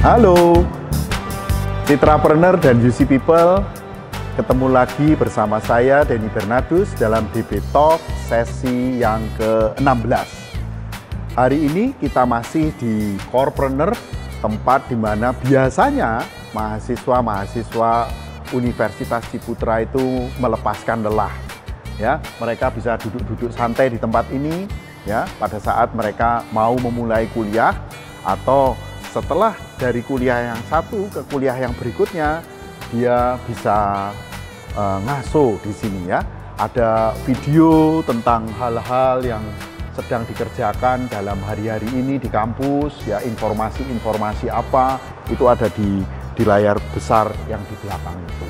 Halo, Citrapreneur dan UC People, ketemu lagi bersama saya Denny Bernardus dalam DB Talk sesi yang ke-16. Hari ini kita masih di Corepreneur, tempat di mana biasanya mahasiswa-mahasiswa Universitas Ciputra itu melepaskan lelah. Ya, mereka bisa duduk-duduk santai di tempat ini ya pada saat mereka mau memulai kuliah atau setelah dari kuliah yang satu ke kuliah yang berikutnya, dia bisa ngaso di sini ya. Ada video tentang hal-hal yang sedang dikerjakan dalam hari-hari ini di kampus, ya informasi-informasi apa itu ada di layar besar yang di belakang itu.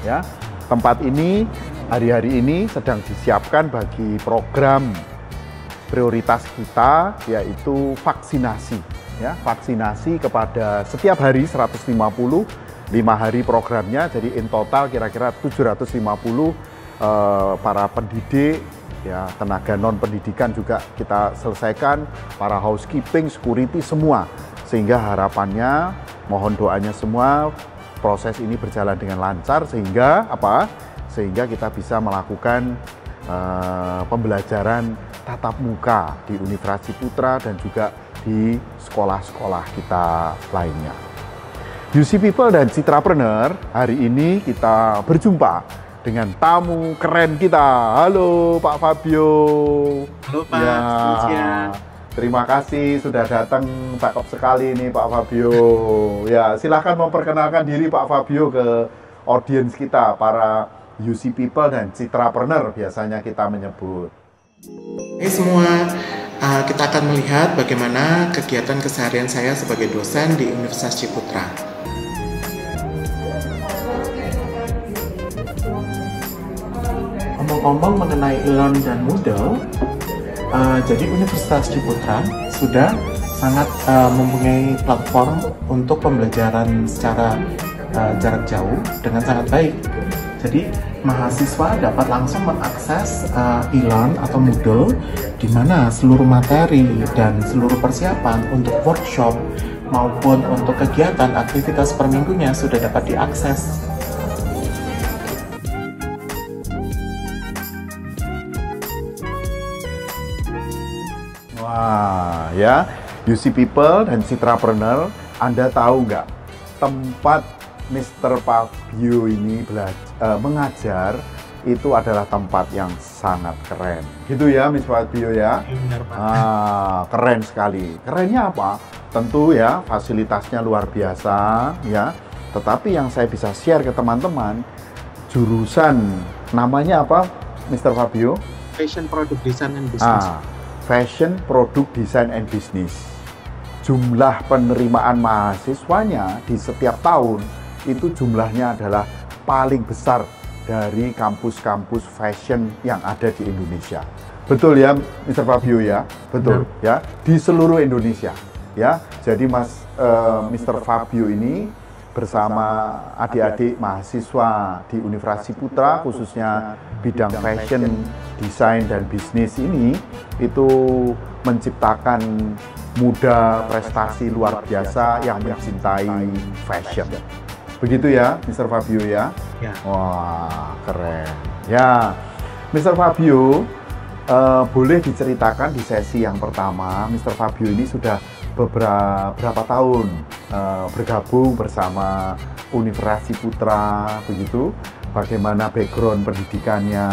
Ya, tempat ini hari-hari ini sedang disiapkan bagi program prioritas kita, yaitu vaksinasi. Ya, vaksinasi kepada setiap hari 150, 5 hari programnya, jadi in total kira-kira 750 para pendidik, ya, tenaga non pendidikan juga kita selesaikan, para housekeeping, security semua, sehingga harapannya mohon doanya semua proses ini berjalan dengan lancar sehingga apa? Sehingga kita bisa melakukan pembelajaran tatap muka di Universitas Ciputra dan juga di sekolah-sekolah kita lainnya. UC People dan Citrapreneur, hari ini kita berjumpa dengan tamu keren kita. Halo Pak Fabio. Halo Pak, ya, terima kasih sudah datang, cakep sekali nih Pak Fabio. Ya, silahkan memperkenalkan diri Pak Fabio ke audiens kita, para UC People dan Citrapreneur biasanya kita menyebut. Hai semua, kita akan melihat bagaimana kegiatan keseharian saya sebagai dosen di Universitas Ciputra. Ngomong-ngomong mengenai e-learn dan Moodle, jadi Universitas Ciputra sudah sangat mempunyai platform untuk pembelajaran secara jarak jauh dengan sangat baik. Jadi mahasiswa dapat langsung mengakses e-learn atau Moodle, di mana seluruh materi dan seluruh persiapan untuk workshop maupun untuk kegiatan aktivitas per minggunya sudah dapat diakses. Wah, ya, UC People dan Citrapreneur, Anda tahu nggak tempat Mr. Fabio ini mengajar itu adalah tempat yang sangat keren, gitu ya, Mr. Fabio ya? Benar, Pak. Keren sekali. Kerennya apa? Tentu ya, fasilitasnya luar biasa ya. Tetapi yang saya bisa share ke teman-teman, jurusan namanya apa, Mr. Fabio? Fashion Product Design and Business. Fashion Product Design and Business. Jumlah penerimaan mahasiswanya di setiap tahun itu jumlahnya adalah paling besar dari kampus-kampus fashion yang ada di Indonesia. Betul ya, Mr. Fabio ya? Betul ya, di seluruh Indonesia ya. Jadi Mr. Fabio ini bersama adik-adik mahasiswa di Universitas Ciputra, khususnya bidang fashion, desain, dan bisnis ini, itu menciptakan muda prestasi luar biasa yang mencintai fashion. Begitu ya, Mr. Fabio ya? Ya. Wah, keren. Ya, Mr. Fabio, boleh diceritakan di sesi yang pertama, Mr. Fabio ini sudah beberapa tahun bergabung bersama Universitas Ciputra, begitu? Bagaimana background pendidikannya,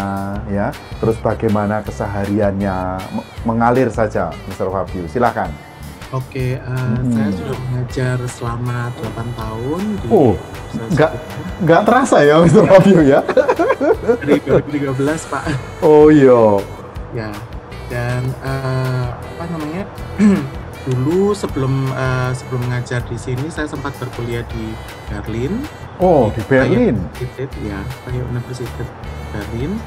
ya? Terus bagaimana kesehariannya, mengalir saja, Mr. Fabio. Silakan. Oke, saya sudah mengajar selama 8 tahun di nggak terasa ya, Mr. Fabio ya? Dari 2013, Pak. Oh iya. Ya, dan apa namanya? Dulu sebelum mengajar di sini, saya sempat berkuliah di Berlin. Oh, di Berlin. Ya, Universitas Berlin.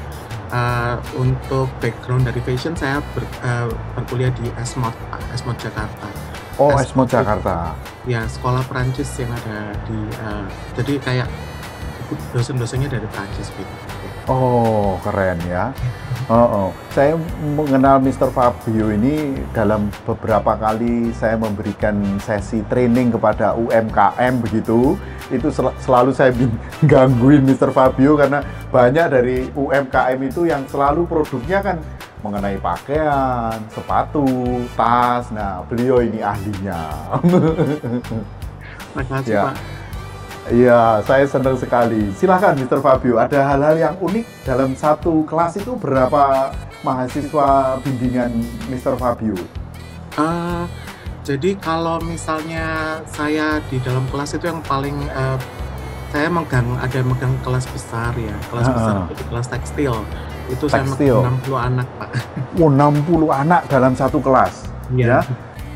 Untuk background dari fashion, saya berkuliah di Esmod Jakarta. Oh, Esmod Jakarta. Ya, sekolah Perancis yang ada di, jadi kayak dosen-dosennya dari Perancis gitu. Oh, keren ya. Oh, oh. Saya mengenal Mr. Fabio ini dalam beberapa kali saya memberikan sesi training kepada UMKM begitu. Itu selalu saya gangguin Mr. Fabio karena banyak dari UMKM itu yang selalu produknya kan mengenai pakaian, sepatu, tas. Nah, beliau ini ahlinya. Terima kasih, Ya. Pak. Iya, saya senang sekali. Silahkan Mr. Fabio, ada hal-hal yang unik dalam satu kelas itu berapa mahasiswa bimbingan Mr. Fabio? Eh, jadi kalau misalnya saya di dalam kelas itu yang paling saya ada megang kelas besar ya, kelas besar itu di kelas tekstil. Itu saya Tekstil. megang 60 anak, Pak. Oh, 60 anak dalam satu kelas. Iya. Ya.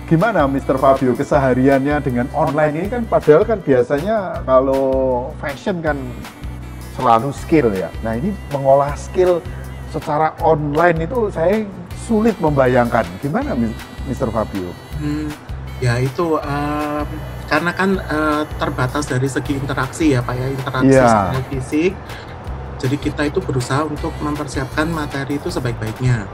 Gimana Mr. Fabio kesehariannya dengan online ini kan padahal kan biasanya kalau fashion kan selalu skill ya. Nah, ini mengolah skill secara online itu saya sulit membayangkan. Gimana Mr. Fabio? Ya itu karena kan terbatas dari segi interaksi ya Pak ya, interaksi Iya. secara fisik. Jadi kita itu berusaha untuk mempersiapkan materi itu sebaik-baiknya.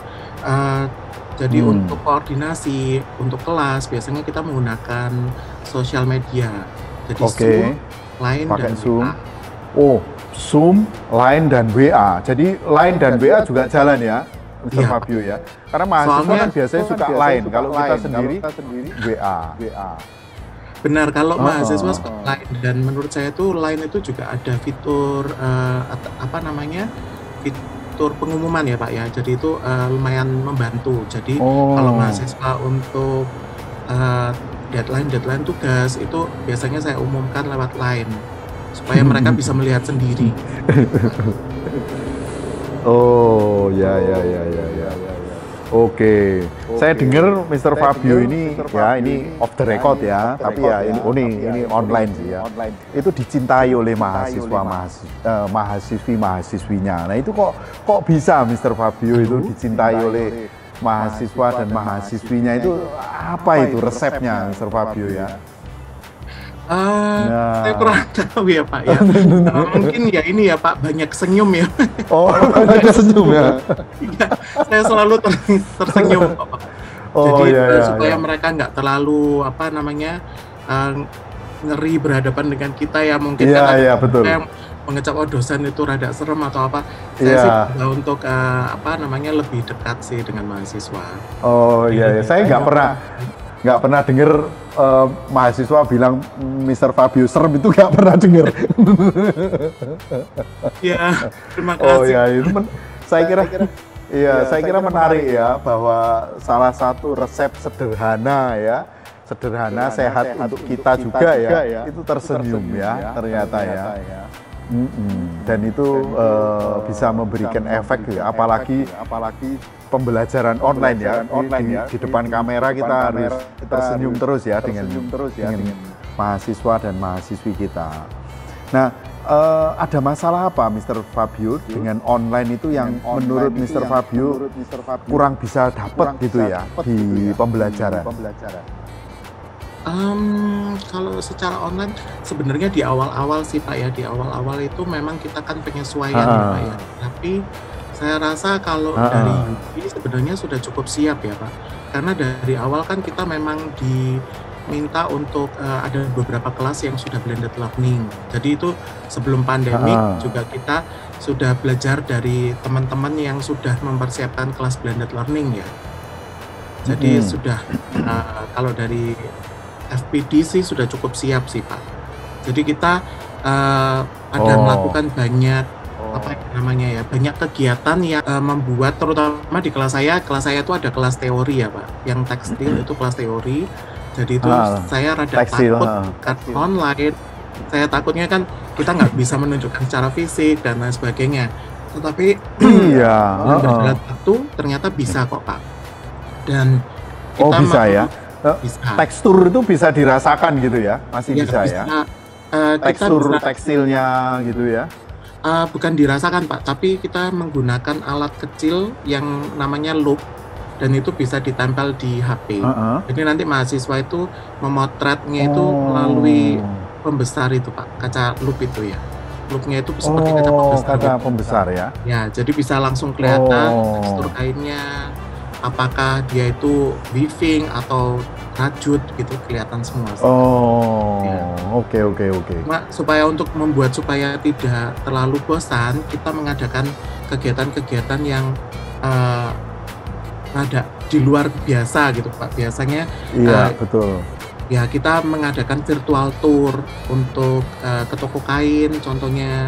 Jadi untuk koordinasi, untuk kelas biasanya kita menggunakan sosial media. Jadi Oke. Zoom, Line, Pakai dan Zoom. WA. Oh, Zoom, Line, dan WA. Jadi Line dan WA juga jalan ya, Mr. Iya. Fabio ya. Karena mahasiswa Soalnya- kan biasanya suka Line. Kalau kita sendiri WA. Benar, kalau Oh, mahasiswa oh, suka Line, dan menurut saya tuh Line itu juga ada fitur fitur pengumuman ya Pak ya. Jadi itu lumayan membantu. Jadi kalau mahasiswa untuk deadline tugas itu biasanya saya umumkan lewat Line supaya mereka bisa melihat sendiri. Oh, ya. Oke. Saya dengar Mr. Fabio ini ya ini off the record ya, tapi ya ini online sih ya. Itu dicintai oleh mahasiswi-mahasiswinya. Nah, itu kok bisa Mr. Fabio itu dicintai oleh mahasiswa dan mahasiswinya itu apa itu resepnya Mr. Fabio ya? Saya kurang tahu ya Pak ya. Mungkin ya ini ya Pak, banyak senyum ya. Oh, ada senyum ya. Iya, saya selalu tersenyum Pak. Oh, Jadi iya, supaya iya. mereka nggak terlalu ngeri berhadapan dengan kita ya, mungkin Iya, kan ada iya, betul. yang mengecap dosen itu rada serem atau apa. Saya Iya. sih berusaha untuk lebih dekat sih dengan mahasiswa. Oh iya, saya nggak pernah dengar mahasiswa bilang Mr. Fabio serem, itu nggak pernah dengar. Ya, terima kasih. Oh iya, itu saya kira menarik ya bahwa salah satu resep sederhana sehat untuk kita juga ya, itu tersenyum ya ternyata ya. Dan itu bisa memberikan efek ya, apalagi pembelajaran online ya, di depan kamera kita harus tersenyum terus ya dengan mahasiswa dan mahasiswi kita. Nah, ada masalah apa Mr. Fabio dengan online itu yang menurut Mr. Fabio kurang bisa dapat gitu ya di pembelajaran? Kalau secara online sebenarnya di awal-awal sih Pak ya, di awal-awal itu memang kita kan penyesuaian ya Pak ya. Tapi saya rasa kalau dari UPI sebenarnya sudah cukup siap ya Pak. Karena dari awal kan kita memang diminta untuk ada beberapa kelas yang sudah blended learning. Jadi itu sebelum pandemik juga kita sudah belajar dari teman-teman yang sudah mempersiapkan kelas blended learning ya. Jadi sudah kalau dari FPD sih sudah cukup siap sih Pak. Jadi kita ada melakukan banyak banyak kegiatan yang membuat, terutama di kelas saya itu ada kelas teori ya Pak. Yang tekstil itu kelas teori. Jadi itu saya rada takut kan online. Saya takutnya kan kita nggak bisa menunjukkan secara fisik dan lain sebagainya. Tetapi berjalan waktu ternyata bisa kok Pak. Dan kita bisa ya. Bisa. Tekstur itu bisa dirasakan gitu ya, masih bisa ya. Tekstur tekstilnya gitu ya. Bukan dirasakan Pak, tapi kita menggunakan alat kecil yang namanya loop dan itu bisa ditempel di HP. Jadi nanti mahasiswa itu memotretnya itu melalui pembesar itu Pak, kaca loop itu ya. looknya itu seperti kaca pembesar. Kaca pembesar ya? Ya, jadi bisa langsung kelihatan tekstur kainnya, apakah dia itu weaving atau rajut gitu, kelihatan semua. Oke. Supaya untuk supaya tidak terlalu bosan, kita mengadakan kegiatan-kegiatan yang rada di luar biasa gitu Pak. Biasanya betul. Ya, kita mengadakan virtual tour untuk ke toko kain contohnya.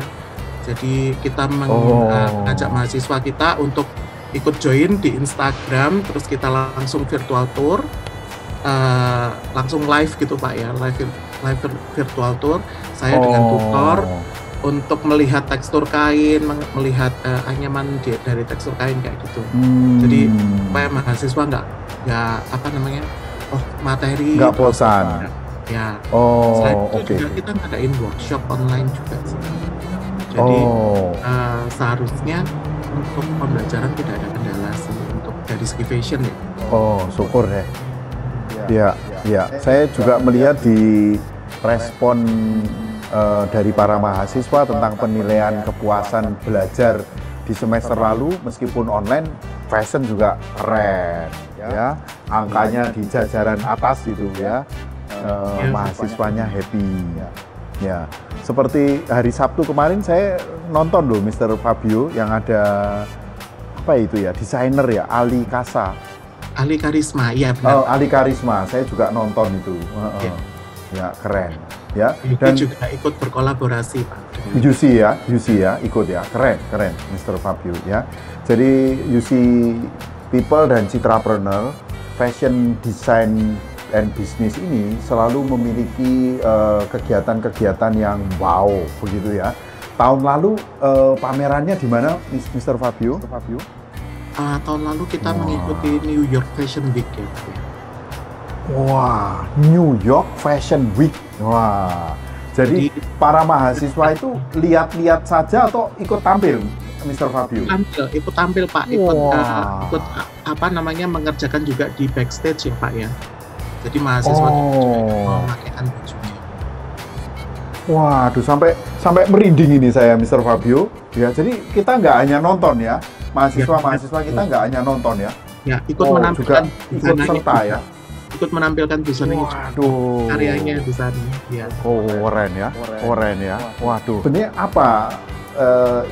Jadi kita mengajak mahasiswa kita untuk ikut join di Instagram, terus kita langsung virtual tour, langsung live gitu Pak ya, live virtual tour. Saya dengan tutor untuk melihat tekstur kain, melihat anyaman dari tekstur kain kayak gitu. Jadi supaya mahasiswa nggak materi nggak bosan. Ya. Selain itu juga kita ngadain workshop online juga sih. Jadi seharusnya untuk pembelajaran tidak ada kendala sih untuk dari segi fashion ya. Syukur deh. Ya. Saya juga melihat di respon dari para mahasiswa tentang penilaian kepuasan belajar di semester lalu, meskipun online, fashion juga keren ya, angkanya di jajaran atas itu ya, mahasiswanya happy ya. Seperti hari Sabtu kemarin saya nonton loh Mr. Fabio yang ada apa itu ya, desainer ya, Ali Karisma ya benar. Ali Karisma, saya juga nonton itu. Ya keren ya. Dan juga ikut berkolaborasi Pak. UC ya ikut ya, keren Mr. Fabio ya. Jadi UC People dan Citrapreneur Fashion Design and Business ini selalu memiliki kegiatan-kegiatan yang wow begitu ya. Tahun lalu pamerannya di mana Mr. Fabio? Tahun lalu kita mengikuti New York Fashion Week ya Pak. Wah, New York Fashion Week. Wah. Jadi para mahasiswa itu lihat-lihat saja atau ikut tampil, Mr. Fabio? Ikut tampil Pak, ikut mengerjakan juga di backstage ya Pak ya. Jadi mahasiswa juga memakaikan bajunya. Waduh, sampai merinding ini saya, Mr. Fabio. Ya, jadi kita nggak hanya nonton ya, mahasiswa kita nggak hanya nonton ya. Ya, ikut menampilkan juga ikut serta ya. Ikut menampilkan busana karyanya di sana. Ya. Keren ya. Waduh. Sebenarnya apa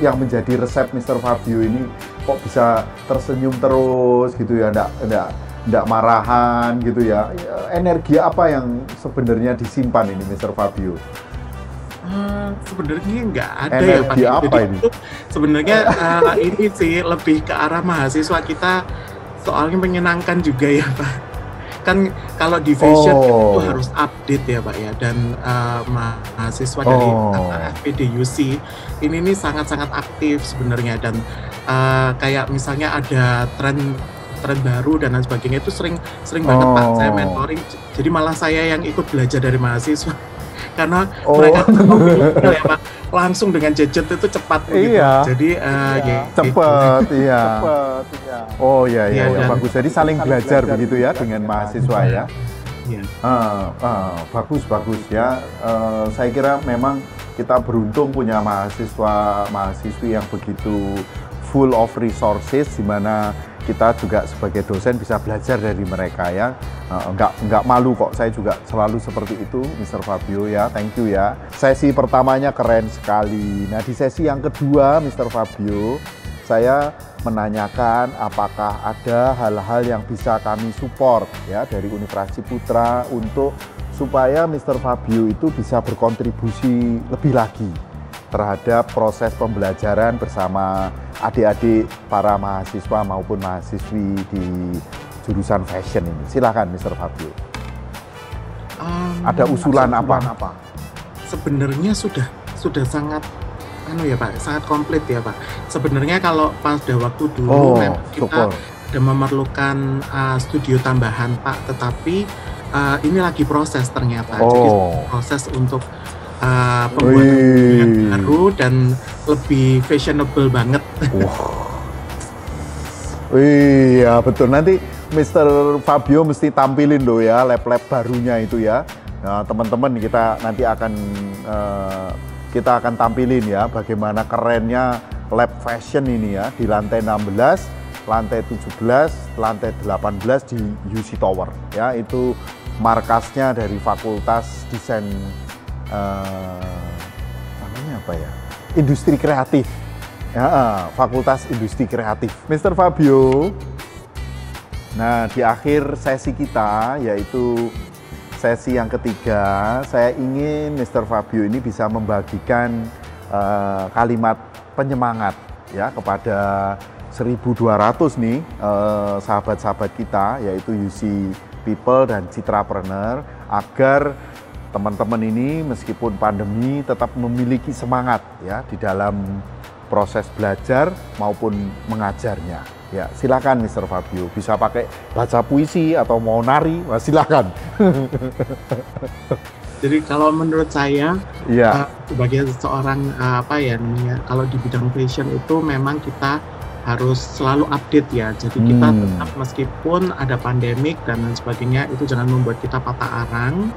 yang menjadi resep Mr. Fabio ini kok bisa tersenyum terus gitu ya, enggak marahan gitu ya. Energi apa yang sebenarnya disimpan ini Mr. Fabio? Sebenarnya nggak ada energi ya Pak. Apa jadi ini? Sebenarnya ini sih lebih ke arah mahasiswa kita, soalnya menyenangkan juga ya Pak. Kan kalau di fashion itu harus update ya Pak ya, dan mahasiswa dari FPDUC ini sangat-sangat aktif sebenarnya, dan kayak misalnya ada tren baru dan lain sebagainya itu sering banget Pak saya mentoring, jadi malah saya yang ikut belajar dari mahasiswa karena mereka ya Pak, langsung dengan gadget itu cepat begitu. Jadi cepat iya. Bagus. Jadi saling belajar begitu ya dengan mahasiswa ya. Bagus ya. Saya kira memang kita beruntung punya mahasiswi yang begitu full of resources, di mana kita juga sebagai dosen bisa belajar dari mereka ya. Nggak malu kok, saya juga selalu seperti itu Mr. Fabio ya, thank you ya. Sesi pertamanya keren sekali. Nah di sesi yang kedua Mr. Fabio, saya menanyakan apakah ada hal-hal yang bisa kami support ya dari Universitas Ciputra untuk supaya Mr. Fabio itu bisa berkontribusi lebih lagi terhadap proses pembelajaran bersama adik-adik para mahasiswa maupun mahasiswi di jurusan fashion ini. Silakan Mr. Fabio. Ada usulan apa? Sebenarnya sudah sangat sangat komplit ya Pak. Sebenarnya kalau pada waktu dulu kita ada memerlukan studio tambahan Pak, tetapi ini lagi proses ternyata. Jadi proses untuk pembuatan yang baru dan lebih fashionable banget. Iya betul, nanti Mr. Fabio mesti tampilin loh ya lab barunya itu ya. Nah teman-teman kita nanti akan kita akan tampilin ya bagaimana kerennya lab fashion ini ya di lantai 16, lantai 17, lantai 18 di UC Tower ya. Itu markasnya dari Fakultas Desain namanya apa ya? Industri Kreatif. Ya, Fakultas Industri Kreatif. Mr. Fabio. Nah, di akhir sesi kita yaitu sesi yang ketiga, saya ingin Mr. Fabio ini bisa membagikan kalimat penyemangat ya kepada 1.200 nih sahabat-sahabat kita, yaitu UC People dan Citrapreneur, agar teman-teman ini meskipun pandemi tetap memiliki semangat ya di dalam proses belajar maupun mengajarnya. Ya, silakan Mr. Fabio, bisa pakai baca puisi atau mau nari, silakan. Jadi kalau menurut saya, ya, sebagai seorang kalau di bidang fashion itu memang kita harus selalu update ya. Jadi kita tetap meskipun ada pandemik dan lain sebagainya, itu jangan membuat kita patah arang.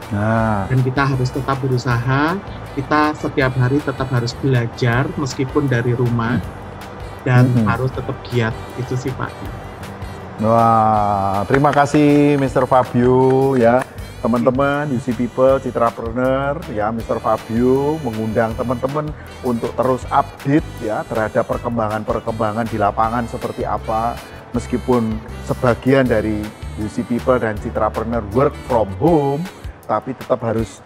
Dan kita harus tetap berusaha. Kita setiap hari tetap harus belajar meskipun dari rumah. Dan harus tetap giat, itu sih Pak. Wah, terima kasih Mr. Fabio ya. Teman-teman UC People, Citrapreneur ya, Mr. Fabio mengundang teman-teman untuk terus update ya terhadap perkembangan-perkembangan di lapangan seperti apa. Meskipun sebagian dari UC People dan Citrapreneur work from home, tapi tetap harus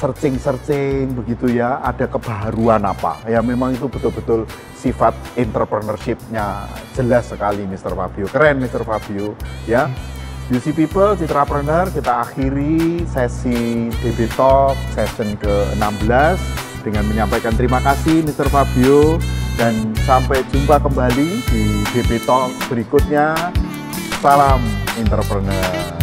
searching begitu ya, ada kebaharuan apa ya. Memang itu betul-betul sifat entrepreneurship-nya jelas sekali Mr. Fabio. Keren Mr. Fabio ya. UC People, Citrapreneur, kita akhiri sesi DB Talk session ke-16 dengan menyampaikan terima kasih Mr. Fabio, dan sampai jumpa kembali di DB Talk berikutnya. Salam entrepreneur.